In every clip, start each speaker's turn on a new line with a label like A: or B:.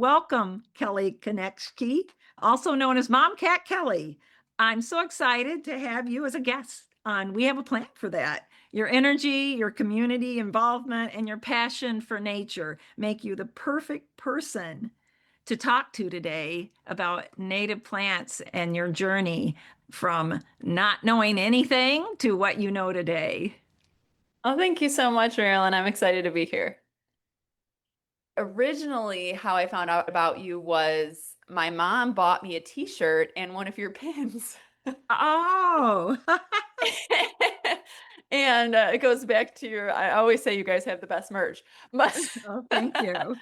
A: Welcome, Kelly Konieczki, also known as Momcat Kelly. I'm so excited to have you as a guest on We Have a Plan for That. Your energy, your community involvement, and your passion for nature make you the perfect person to talk to today about native plants and your journey from not knowing anything to what you know today.
B: Oh, thank you so much, Marilyn. I'm excited to be here. Originally, how I found out about you was my mom bought me a t-shirt and one of your pins.
A: Oh,
B: And it goes back to I always say you guys have the best merch. But
A: oh, thank you.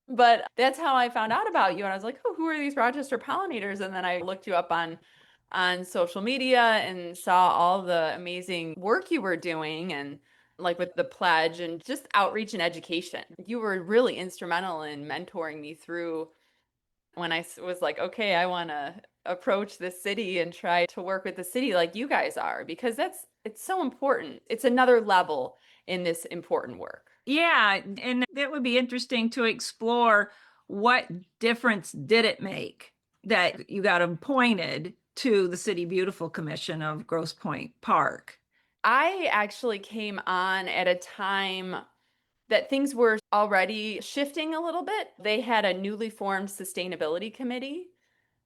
B: but that's how I found out about you. And I was like, oh, who are these Rochester pollinators? And then I looked you up on social media and saw all the amazing work you were doing and like with the pledge and just outreach and education. You were really instrumental in mentoring me through when was like, okay, I want to approach this city and try to work with the city like you guys are, because it's so important. It's another level in this important work.
A: Yeah, and that would be interesting to explore what difference did it make that you got appointed to the City Beautiful Commission of Grosse Pointe Park.
B: I actually came on at a time that things were already shifting a little bit. They had a newly formed sustainability committee.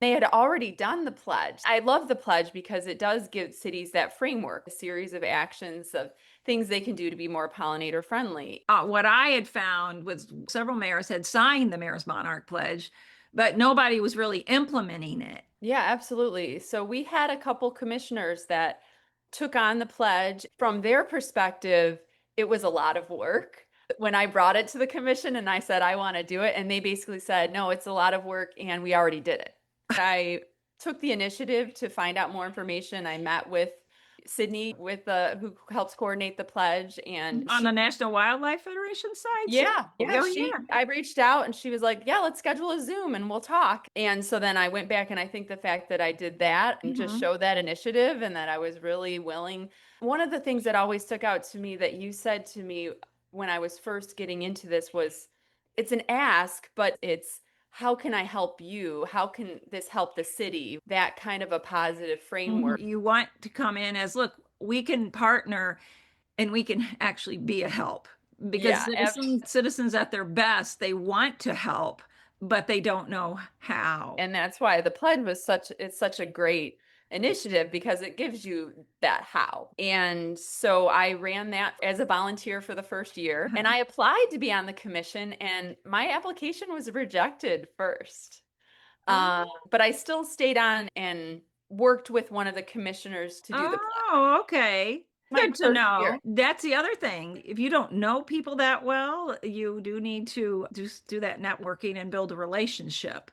B: They had already done the pledge. I love the pledge because it does give cities that framework, a series of actions of things they can do to be more pollinator friendly.
A: What I had found was several mayors had signed the Mayor's Monarch Pledge, but nobody was really implementing it.
B: Yeah, absolutely. So we had a couple commissioners that took on the pledge. From their perspective, it was a lot of work. When I brought it to the commission and I said, I want to do it, and they basically said, no, it's a lot of work and we already did it. I took the initiative to find out more information. I met with Sydney who helps coordinate the pledge, and
A: On the National Wildlife Federation side too?
B: yeah,
A: Yeah.
B: I reached out and she was like, yeah, let's schedule a Zoom and we'll talk. And so then I went back, and I think the fact that I did that and just
A: Mhm.
B: showed that initiative and that I was really willing. One of the things that always stuck out to me that you said to me when I was first getting into this was, it's an ask, but it's, how can I help you? How can this help the city? That kind of a positive framework.
A: You want to come in as, look, we can partner and we can actually be a help, because
B: Yeah,
A: citizens at their best, they want to help, but they don't know how.
B: and that's why the pledge was it's such a great initiative, because it gives you that how. And so I ran that as a volunteer for the first year, and I applied to be on the commission, and my application was rejected first.
A: Oh,
B: But I still stayed on and worked with one of the commissioners to do the pledge.
A: oh, okay.
B: My
A: Good to
B: first year.
A: know. That's the other thing. If you don't know people that well, you do need to just do that networking and build a relationship.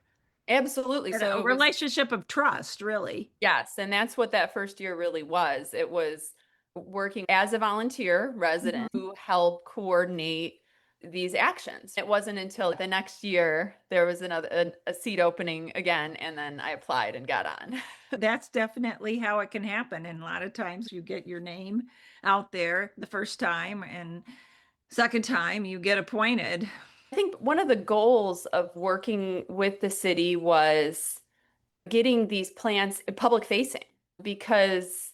B: Absolutely.
A: And
B: So
A: a
B: it was,
A: relationship of trust, really.
B: yes, and that's what that first year really was. It was working as a volunteer resident
A: Mhm.
B: who helped coordinate these actions. It wasn't until the next year there was a seat opening again, and then I applied and got on.
A: That's definitely how it can happen. And a lot of times you get your name out there the first time, and second time you get appointed.
B: I think one of the goals of working with the city was getting these plants public facing, because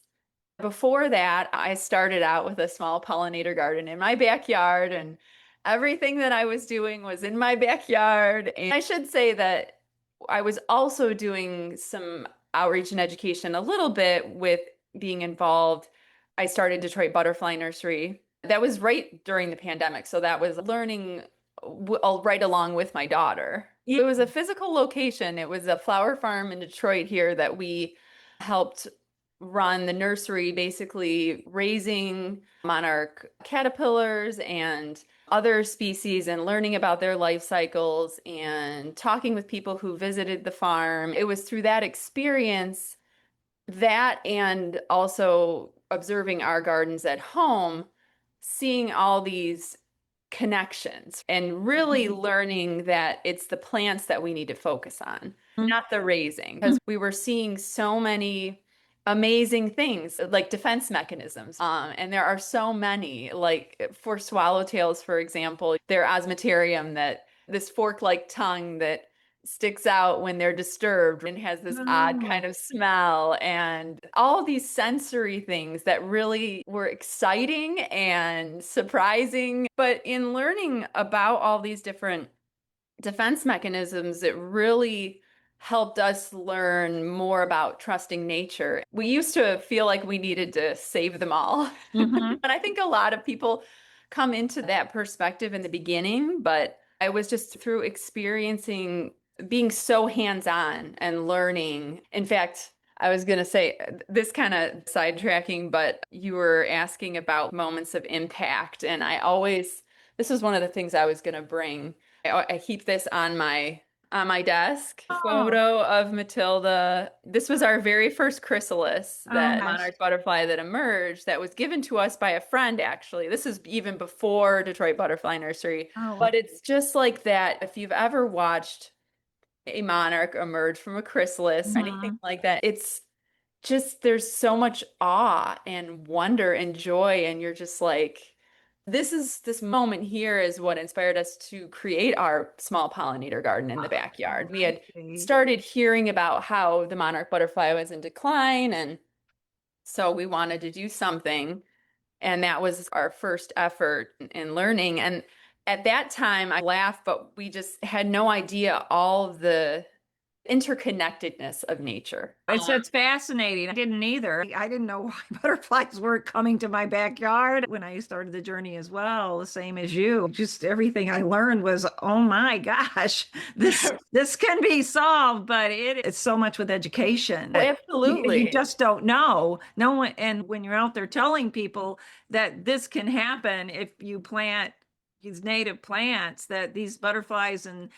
B: before that, I started out with a small pollinator garden in my backyard, and everything that I was doing was in my backyard. And I should say that I was also doing some outreach and education a little bit with being involved. I started Detroit Butterfly Nursery. That was right during the pandemic. So that was learning right along with my daughter.
A: Yeah.
B: It was a physical location. It was a flower farm in Detroit here that we helped run the nursery, basically raising monarch caterpillars and other species and learning about their life cycles and talking with people who visited the farm. It was through that experience, that and also observing our gardens at home, seeing all these connections and really learning that it's the plants that we need to focus on, not the raising, because we were seeing so many amazing things like defense mechanisms. And there are so many, like for swallowtails, for example, their osmetarium, that this fork-like tongue that sticks out when they're disturbed and has this odd kind
A: Oh.
B: of smell, and all these sensory things that really were exciting and surprising. But in learning about all these different defense mechanisms, it really helped us learn more about trusting nature. We used to feel like we needed to save them all.
A: Mhm.
B: And I think a lot of people come into that perspective in the beginning, but I was just through experiencing being so hands-on and learning. In fact, I was going to say this kind of sidetracking, but you were asking about moments of impact. And this was one of the things I was going to bring. I keep this on my desk.
A: Oh,
B: Photo of Matilda. This was our very first chrysalis,
A: oh,
B: that
A: nice.
B: monarch butterfly that emerged, that was given to us by a friend, actually. This is even before Detroit Butterfly Nursery.
A: Oh,
B: But it's just like that. If you've ever watched a monarch emerge from a chrysalis or anything
A: mhm.
B: like that, it's just there's so much awe and wonder and joy, and you're just like, this moment here is what inspired us to create our small pollinator garden in the backyard.
A: Oh,
B: We
A: I
B: had
A: see.
B: started hearing about how the monarch butterfly was in decline, and so we wanted to do something, and that was our first effort in learning. And at that time, I laughed, but we just had no idea all of the interconnectedness of nature.
A: It's fascinating. I didn't either. I didn't know why butterflies weren't coming to my backyard when I started the journey as well, the same as you. Just everything I learned was, oh my gosh, this can be solved, but it's so much with education that you
B: Absolutely.
A: just don't know. No one, and when you're out there telling people that this can happen if you plant these native plants, that these butterflies and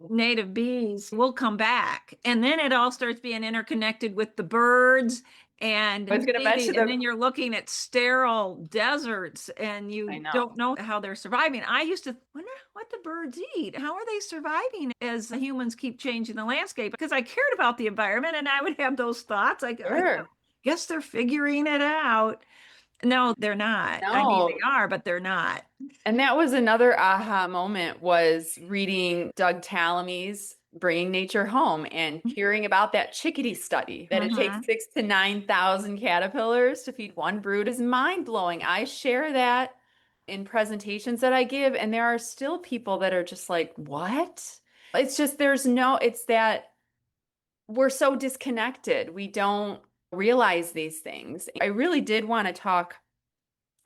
A: native bees will come back. And then it all starts being interconnected with the birds
B: I
A: and
B: was going to mention
A: feeding. And
B: the,
A: then you're looking at sterile deserts and
B: I
A: you
B: know.
A: don't know how they're surviving. I used to wonder what the birds eat. How are they surviving as the humans keep changing the landscape? Because I cared about the environment and I would have those thoughts. I
B: Sure.
A: guess they're figuring it out. No, they're not. I mean, they
B: No.
A: are, but they're not.
B: And that was another aha moment, was reading Doug Tallamy's Bringing Nature Home and hearing about that chickadee study, that it takes
A: Mm-hmm.
B: 6 to 9,000 caterpillars to feed one brood, is mind blowing. I share that in presentations that I give, and there are still people that are just like, what? It's just, it's that we're so disconnected. We don't realize these things. I really did want to talk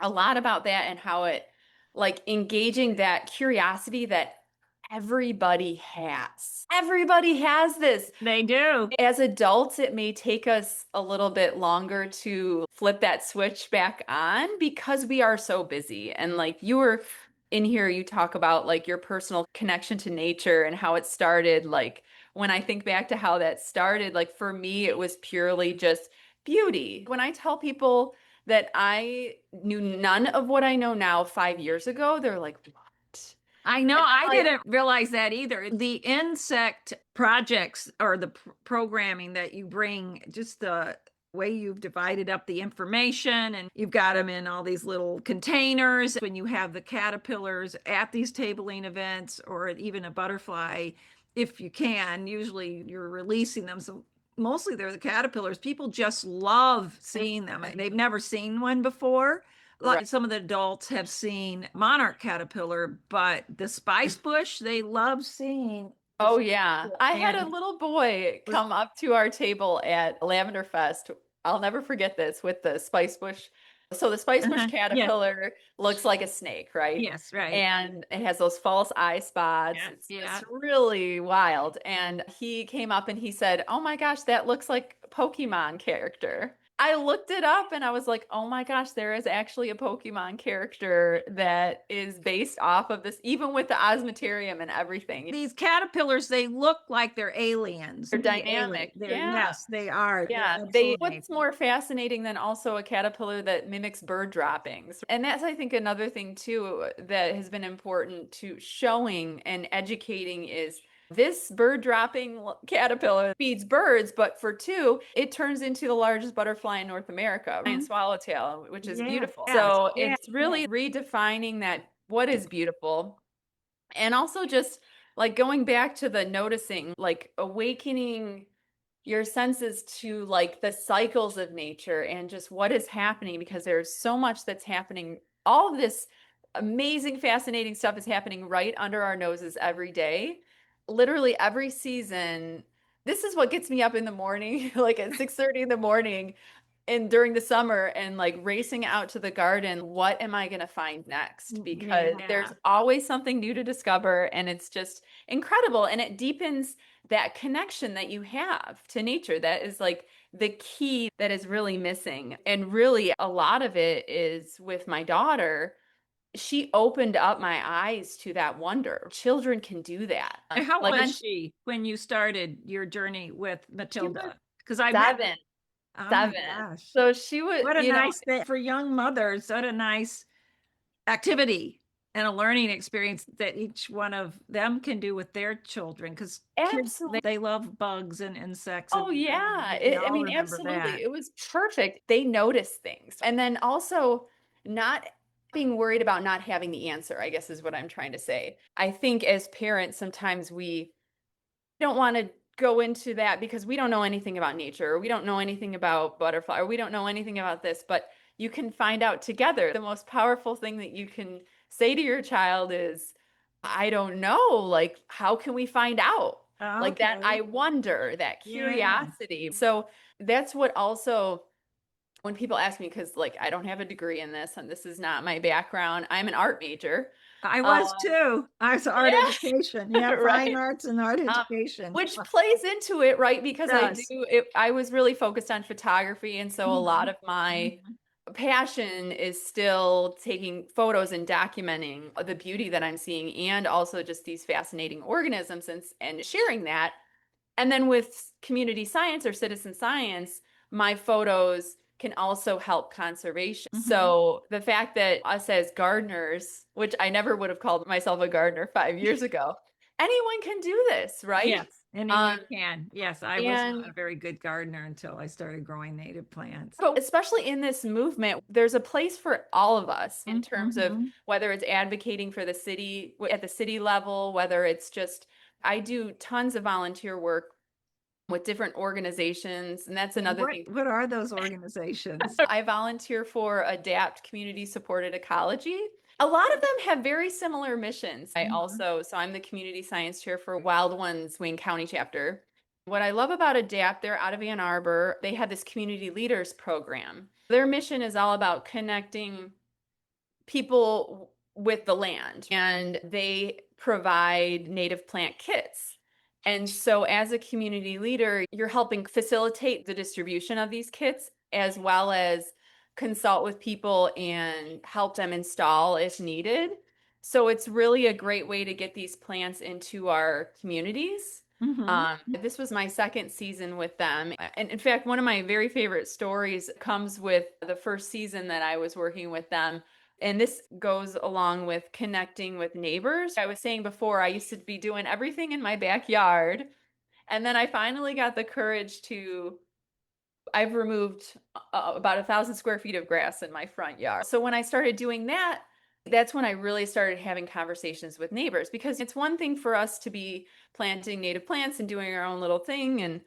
B: a lot about that, and how it, like, engaging that curiosity that everybody has. Everybody has this.
A: They do.
B: As adults, it may take us a little bit longer to flip that switch back on because we are so busy. And like you were in here, you talk about like your personal connection to nature and how it started. Like when I think back to how that started, like for me, it was purely just beauty. When I tell people that I knew none of what I know now 5 years ago, they're like, what?
A: I know.
B: And
A: I
B: I'm like,
A: didn't realize that either. The insect projects or the programming that you bring, just the way you've divided up the information and you've got them in all these little containers. When you have the caterpillars at these tabling events or even a butterfly, if you can, usually you're releasing them. So mostly they're the caterpillars. People just love seeing them. They've never seen one before.
B: right.
A: Like some of the adults have seen monarch caterpillar, but the spice bush they love seeing.
B: Oh yeah. I had a
A: And
B: little boy come up to our table at Lavender Fest. I'll never forget this, with the spice bush. So the spice bush
A: yes,
B: caterpillar looks like a snake, right?
A: yes, right.
B: And it has those false eye spots.
A: Yeah,
B: It's
A: yeah.
B: just really wild. And he came up and he said, "Oh my gosh, that looks like a Pokemon character." I looked it up and I was like, oh my gosh, there is actually a Pokemon character that is based off of this, even with the Osmetarium and everything.
A: These caterpillars, they look like they're aliens.
B: They're
A: The alien.
B: dynamic.
A: They're
B: Yeah.
A: yes, they are. They're
B: Yeah.
A: absolutely.
B: What's more fascinating than also a caterpillar that mimics bird droppings? And that's, I think, another thing too that has been important to showing and educating is this bird dropping caterpillar feeds birds, but for two, it turns into the largest butterfly in North America, giant
A: Mhm.
B: swallowtail, which is
A: Yeah,
B: beautiful.
A: yes,
B: So
A: yeah,
B: it's really redefining that what is beautiful, and also just like going back to the noticing, like awakening your senses to like the cycles of nature and just what is happening, because there's so much that's happening. All of this amazing, fascinating stuff is happening right under our noses every day. Literally every season. This is what gets me up in the morning, like at 6:30 in the morning and during the summer, and like racing out to the garden. What am I going to find next? Because there's
A: Yeah.
B: always something new to discover, and it's just incredible. And it deepens that connection that you have to nature. That is like the key that is really missing. And really, a lot of it is with my daughter. She opened up my eyes to that wonder. Children can do that.
A: And how
B: Like
A: was
B: when
A: she when you started your journey with
B: she was
A: Matilda? Because I met,
B: 7,
A: oh my
B: 7.
A: gosh,
B: So she was,
A: what a nice thing for young mothers, what a nice activity and a learning experience that each one of them can do with their children. Because kids,
B: absolutely.
A: they love bugs and insects,
B: Oh,
A: and
B: yeah.
A: we
B: I
A: all
B: mean,
A: remember that.
B: absolutely. It was perfect. They notice things. And then also not being worried about not having the answer, I guess is what I'm trying to say. I think as parents, sometimes we don't want to go into that because we don't know anything about nature, or we don't know anything about butterfly, or we don't know anything about this, but you can find out together. The most powerful thing that you can say to your child is, I don't know, like, how can we find out? Like that,
A: Okay.
B: I wonder, that
A: Yeah.
B: curiosity. So that's what also, when people ask me, because like I don't have a degree in this and this is not my background, I'm an art major.
A: I
B: Um,
A: was too. I was art
B: yeah,
A: education. Yeah, fine
B: right.
A: arts and art
B: Um,
A: education.
B: which plays into it, right? Because
A: Does.
B: I was really focused on photography. And so a lot
A: Mhm.
B: of my
A: Mhm.
B: passion is still taking photos and documenting the beauty that I'm seeing, and also just these fascinating organisms, and sharing that. And then with community science or citizen science, my photos can also help conservation.
A: Mhm.
B: So the fact that us as gardeners, which I never would have called myself a gardener 5 years ago, anyone can do this, right?
A: Yes, anyone
B: Um,
A: can. Yes, I was not
B: and
A: a very good gardener until I started growing native plants.
B: but especially in this movement, there's a place for all of us in terms of
A: Mhm.
B: whether it's advocating for the city at the city level, whether it's just, I do tons of volunteer work with different organizations. And that's another thing.
A: What are those organizations?
B: I volunteer for ADAPT Community Supported Ecology. A lot of them have very similar missions.
A: Mhm.
B: So I'm the community science chair for Wild Ones Wayne County chapter. What I love about ADAPT, they're out of Ann Arbor. They have this community leaders program. Their mission is all about connecting people with the land, and they provide native plant kits. And so as a community leader, you're helping facilitate the distribution of these kits, as well as consult with people and help them install if needed. So it's really a great way to get these plants into our communities.
A: Mhm.
B: This was my second season with them. And in fact, one of my very favorite stories comes with the first season that I was working with them. And this goes along with connecting with neighbors. I was saying before, I used to be doing everything in my backyard. And then I finally got the courage to, I've removed about 1,000 square feet of grass in my front yard. So when I started doing that, that's when I really started having conversations with neighbors, because it's one thing for us to be planting native plants and doing our own little thing,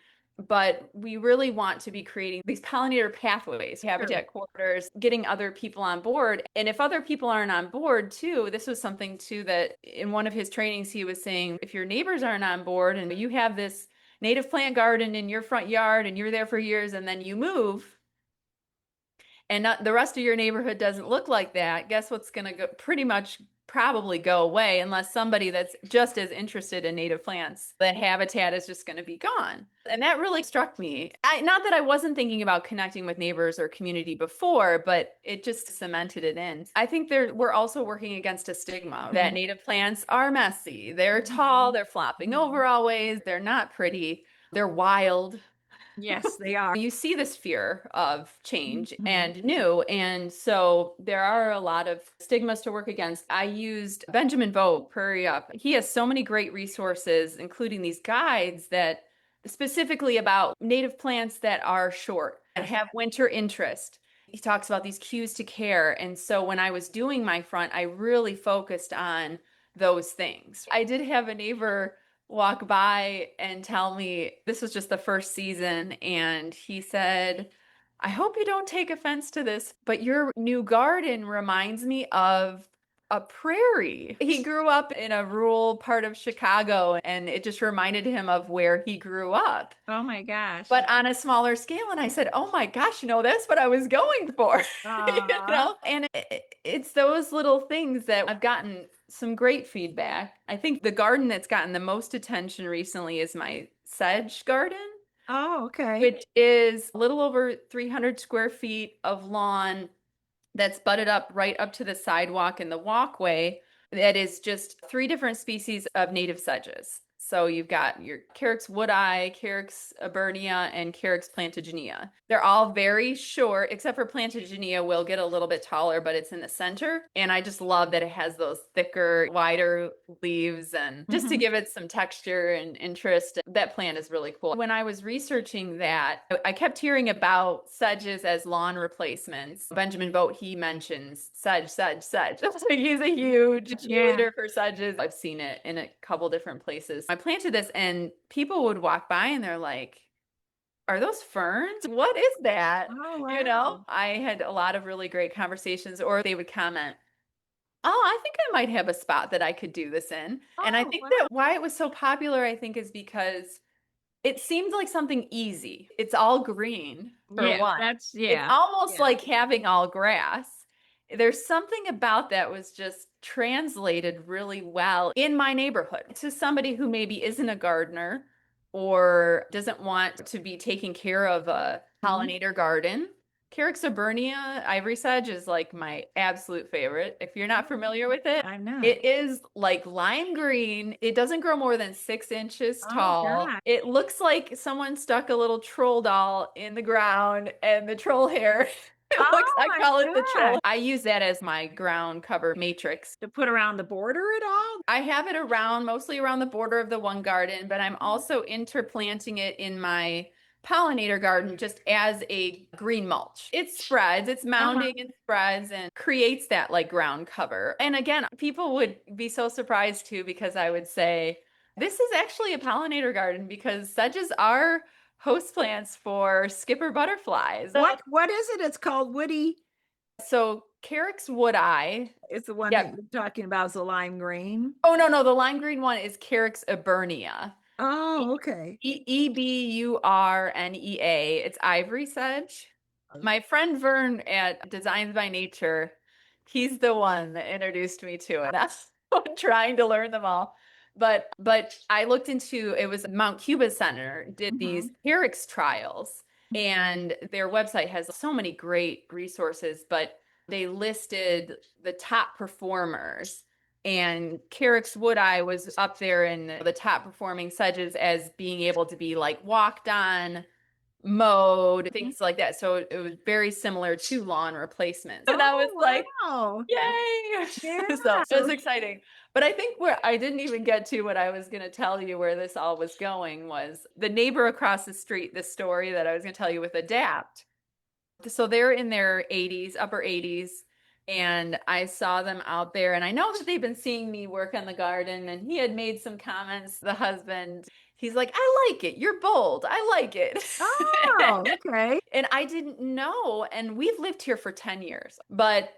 B: but we really want to be creating these pollinator pathways,
A: Sure.
B: habitat corridors, getting other people on board. And if other people aren't on board too, this was something too that in one of his trainings he was saying, if your neighbors aren't on board and you have this native plant garden in your front yard and you're there for years and then you move, and not, the rest of your neighborhood doesn't look like that, guess what's going to go pretty much probably go away, unless somebody that's just as interested in native plants, that habitat is just going to be gone. And that really struck me. Not that I wasn't thinking about connecting with neighbors or community before, but it just cemented it in. I think we're also working against a stigma that
A: Mhm.
B: native plants are messy. They're tall,
A: Mhm.
B: they're flopping
A: Mhm.
B: over always, they're not pretty, they're wild.
A: Yes, they are.
B: You see this fear of change
A: Mhm.
B: and new. And so there are a lot of stigmas to work against. I used Benjamin Vogt, Prairie Up. He has so many great resources, including these guides that specifically about native plants that are short, that
A: Yes.
B: have winter interest. He talks about these cues to care. And so when I was doing my front, I really focused on those things. I did have a neighbor walk by and tell me this was just the first season, and he said, I hope you don't take offense to this, but your new garden reminds me of a prairie. He grew up in a rural part of Chicago, and it just reminded him of where he grew up,
A: Oh my gosh.
B: but on a smaller scale. And I said, oh my gosh, that's what I was going for.
A: Aw.
B: And it's those little things that I've gotten some great feedback. I think the garden that's gotten the most attention recently is my sedge garden,
A: Oh, okay.
B: which is a little over 300 square feet of lawn that's butted up right up to the sidewalk and the walkway. That is just 3 different species of native sedges. So you've got your Carex woodeye, Carex eburnia, and Carex plantagenea. They're all very short, except for plantagenea will get a little bit taller, but it's in the center. And I just love that it has those thicker, wider leaves, and just to give it some texture and interest. That plant is really cool. When I was researching that, I kept hearing about sedges as lawn replacements. Benjamin Vogt, he mentions sedge, sedge, sedge. So he's a huge cheerleader for sedges. I've seen it in a couple different places. I planted this and people would walk by and they're like, are those ferns? What is that?
A: Oh, wow.
B: I had a lot of really great conversations, or they would comment, oh, I think I might have a spot that I could do this in. And I
A: Oh,
B: think
A: wow.
B: that why it was so popular, I think, is because it seemed like something easy. It's all green for
A: Yeah,
B: one.
A: that's
B: It's
A: yeah.
B: almost
A: Yeah.
B: like having all grass. There's something about that was just translated really well in my neighborhood to somebody who maybe isn't a gardener or doesn't want to be taking care of a
A: Mhm.
B: pollinator garden. Carex eburnia ivory sedge is like my absolute favorite. If you're not familiar with it,
A: I'm not.
B: it is like lime green. It doesn't grow more than 6 inches
A: Oh,
B: tall.
A: God.
B: It looks like someone stuck a little troll doll in the ground and the troll hair. It looks,
A: Oh
B: I
A: my
B: call it the troll.
A: God.
B: I use that as my ground cover matrix.
A: To put around the border at all?
B: I have it around, mostly around the border of the one garden, but I'm also interplanting it in my pollinator garden just as a green mulch. It spreads, it's
A: Uh-huh.
B: mounding and spreads and creates that like ground cover. And again, people would be so surprised too, because I would say, this is actually a pollinator garden because sedges are host plants for skipper butterflies.
A: What is it? It's called woody.
B: So Carex woodeye.
A: Is the one that
B: Yep.
A: you're talking about is the lime green?
B: Oh, no, the lime green one is Carex eburnia.
A: Oh, okay.
B: Eburnea. It's ivory sedge. My friend Vern at Designs by Nature, he's the one that introduced me to it. That's trying to learn them all. But I looked into, it was Mount Cuba Center did these Carex trials, and their website has so many great resources, but they listed the top performers, and Carex woodeye was up there in the top performing sedges as being able to be like walked on, mowed, things like that. So it was very similar to lawn replacements. And I was
A: Oh,
B: like,
A: wow.
B: yay!
A: Yeah.
B: So it was exciting. But I think where I didn't even get to what I was going to tell you where this all was going was the neighbor across the street, the story that I was going to tell you with Adapt. So they're in their 80s, upper 80s, and I saw them out there, and I know that they've been seeing me work on the garden, and he had made some comments, the husband. He's like, I like it. You're bold. I like it.
A: Oh, okay.
B: And I didn't know. And we've lived here for 10 years, but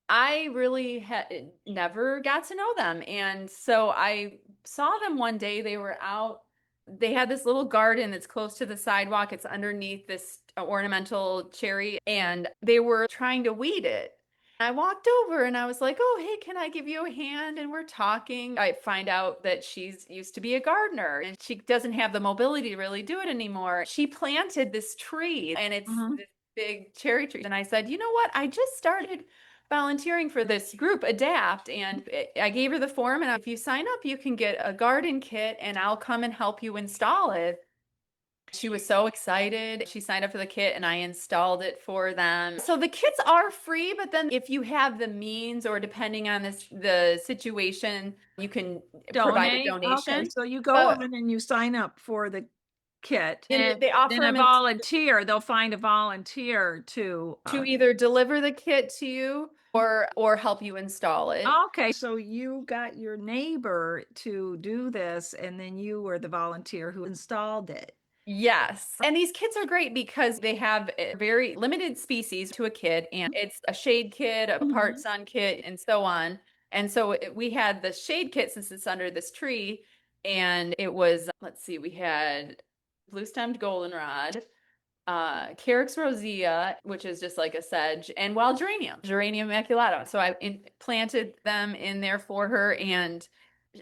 B: I really had never got to know them. And so I saw them one day. They were out. They had this little garden that's close to the sidewalk. It's underneath this ornamental cherry, and they were trying to weed it. I walked over and I was like, oh, hey, can I give you a hand? And we're talking. I find out that she's used to be a gardener and she doesn't have the mobility to really do it anymore. She planted this tree, and it's
A: Mhm.
B: this big cherry tree. And I said, you know what? I just started volunteering for this group, Adapt, and I gave her the form. And if you sign up, you can get a garden kit and I'll come and help you install it. She was so excited. She signed up for the kit and I installed it for them. So the kits are free, but then if you have the means, or depending on the situation, you can provide a
A: Donate. Okay,
B: donation.
A: so you go
B: But
A: on and you sign up for the kit,
B: and they offer
A: then a
B: them
A: volunteer, they'll find a volunteer to
B: to either deliver the kit to you, or help you install it.
A: Okay, so you got your neighbor to do this, and then you were the volunteer who installed it.
B: Yes. And these kits are great because they have a very limited species to a kit, and it's a shade kit, a part sun kit, and so on. And so we had the shade kit since it's under this tree, and it was, let's see, we had blue stemmed goldenrod, Carex rosea, which is just like a sedge, and wild geranium maculatum. So planted them in there for her, and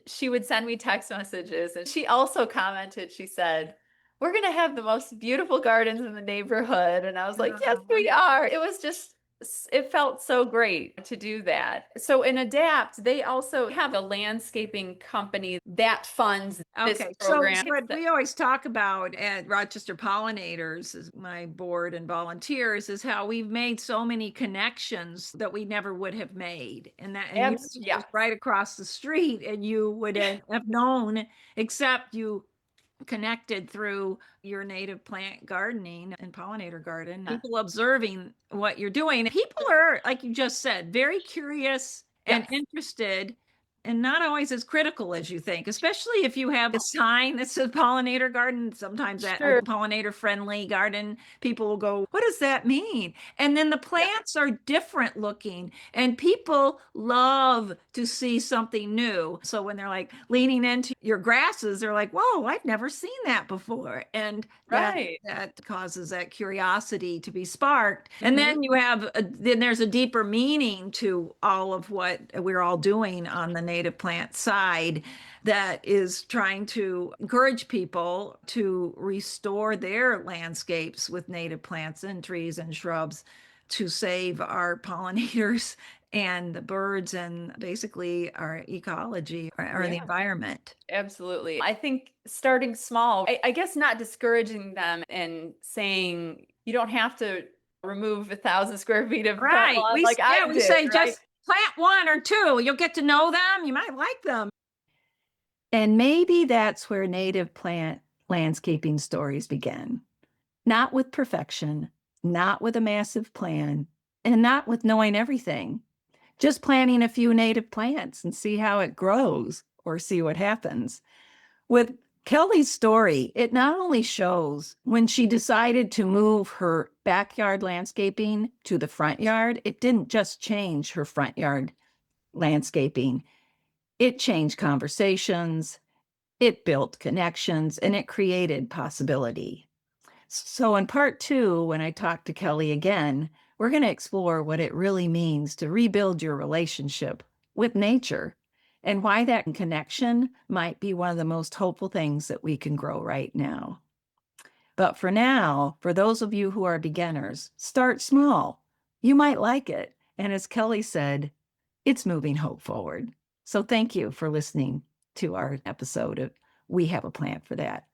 B: she would send me text messages. And she also commented, she said, "We're going to have the most beautiful gardens in the neighborhood." And I was like, "Yes, we are." It was just, it felt so great to do that. So in Adapt, they also have a landscaping company that funds this
A: Okay, so
B: program.
A: what we always talk about at Rochester Pollinators, is my board and volunteers, is how we've made so many connections that we never would have made. And you
B: Yeah.
A: just right across the street, and you would have known, except you connected through your native plant gardening and pollinator garden, people observing what you're doing. People are, like you just said, very curious and interested, and not always as critical as you think, especially if you have a sign that says pollinator garden. Sometimes that pollinator friendly garden, people will go, "What does that mean?" And then the plants are different looking, and people love to see something new. So when they're like leaning into your grasses, they're like, "Whoa, I've never seen that before." And that causes that curiosity to be sparked. And then you have, then there's a deeper meaning to all of what we're all doing on the native plant side, that is trying to encourage people to restore their landscapes with native plants and trees and shrubs to save our pollinators and the birds and basically our ecology or the environment.
B: Absolutely. I think starting small, I guess not discouraging them and saying you don't have to remove 1,000 square feet of
A: Right.
B: lawn
A: We,
B: like I
A: we
B: did,
A: say
B: right?
A: just plant one or two. You'll get to know them. You might like them. And maybe that's where native plant landscaping stories begin. Not with perfection, not with a massive plan, and not with knowing everything. Just planting a few native plants and see how it grows or see what happens. With Kelly's story, it not only shows when she decided to move her backyard landscaping to the front yard, it didn't just change her front yard landscaping. It changed conversations, it built connections, and it created possibility. So, in part two, when I talk to Kelly again, we're going to explore what it really means to rebuild your relationship with nature and why that connection might be one of the most hopeful things that we can grow right now. But for now, for those of you who are beginners, start small. You might like it. And as Kelly said, it's moving hope forward. So thank you for listening to our episode of We Have a Plan for That.